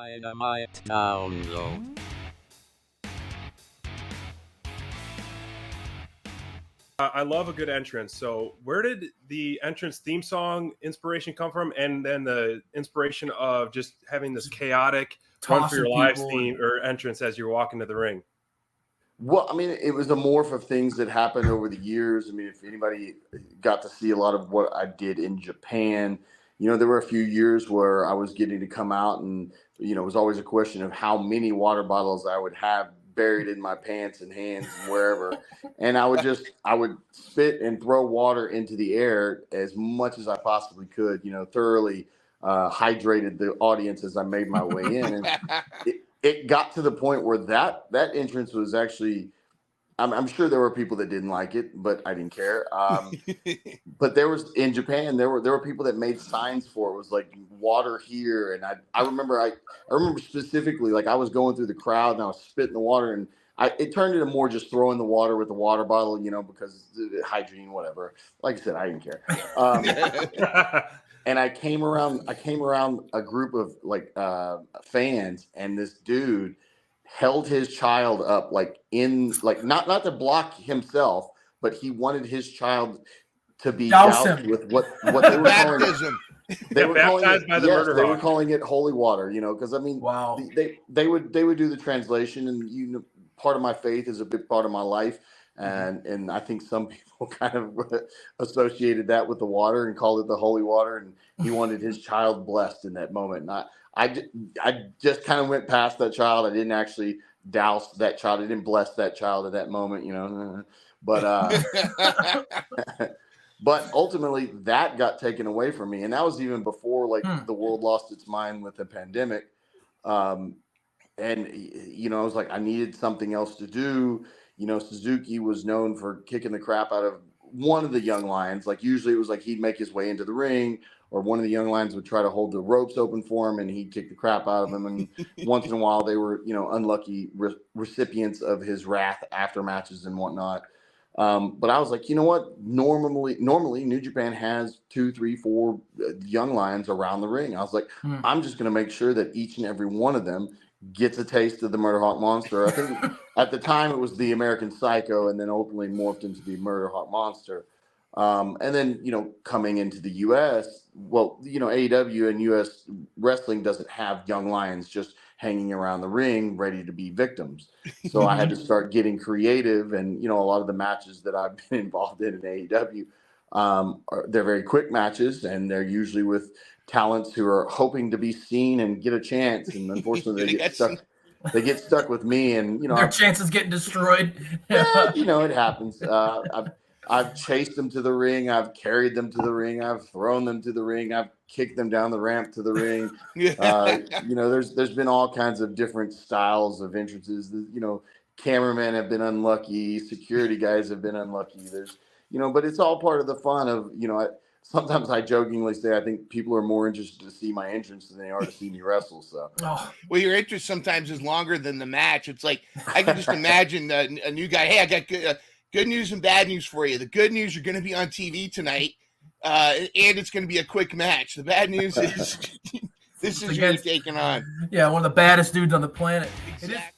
Dynamite download. I love a good entrance. So where did the entrance theme song inspiration come from? And then the inspiration of just having this chaotic run for your lives theme or entrance as you're walking to the ring? Well, I mean, it was a morph of things that happened over the years. I mean, if anybody got to see a lot of what I did in Japan, there were a few years where I was getting to come out and, it was always a question of how many water bottles I would have buried in my pants and hands and wherever. And I would spit and throw water into the air as much as I possibly could, thoroughly hydrated the audience as I made my way in. And it got to the point where that entrance was actually, I'm sure there were people that didn't like it, but I didn't care. But in Japan, there were people that made signs for it. It was like water here. And I remember specifically, like I was going through the crowd and I was spitting the water, and it turned into more just throwing the water with the water bottle, because hygiene, whatever. Like I said, I didn't care. And I came around a group of fans, and this dude held his child up not to block himself, but he wanted his child to be doused with what they were baptism. They were calling it, by the yes, they were Murderhawk. calling it holy water, because I mean, wow. They would do the translation, and part of my faith is a big part of my life. And I think some people kind of associated that with the water and called it the holy water. And he wanted his child blessed in that moment. And I just kind of went past that child. I didn't actually douse that child. I didn't bless that child at that moment, But but ultimately that got taken away from me. And that was even before the world lost its mind with the pandemic. And I was like, I needed something else to do. Suzuki was known for kicking the crap out of one of the young lions. Like usually it was like he'd make his way into the ring, or one of the young lions would try to hold the ropes open for him and he'd kick the crap out of them. And once in a while they were, unlucky recipients of his wrath after matches and whatnot. But I was like, you know what? Normally New Japan has 2, 3, 4 young lions around the ring. I was like, I'm just going to make sure that each and every one of them gets a taste of the Murderhawk monster. I think at the time it was the American Psycho, and then ultimately morphed into the Murderhawk monster. And then, coming into the U.S., AEW and U.S. wrestling doesn't have young lions just hanging around the ring ready to be victims. So I had to start getting creative. And, a lot of the matches that I've been involved in AEW, they're very quick matches, and they're usually with talents who are hoping to be seen and get a chance. And unfortunately they get stuck with me, and, their chances getting destroyed. It happens. I've chased them to the ring. I've carried them to the ring. I've thrown them to the ring. I've kicked them down the ramp to the ring. There's been all kinds of different styles of entrances. Cameramen have been unlucky. Security guys have been unlucky. But it's all part of the fun of, sometimes I jokingly say I think people are more interested to see my entrance than they are to see me wrestle. So, well, your entrance sometimes is longer than the match. It's like I can just imagine a new guy. Hey, I got good news and bad news for you. The good news, you're going to be on TV tonight, and it's going to be a quick match. The bad news is this is who you're taking on. Yeah, one of the baddest dudes on the planet. Exactly.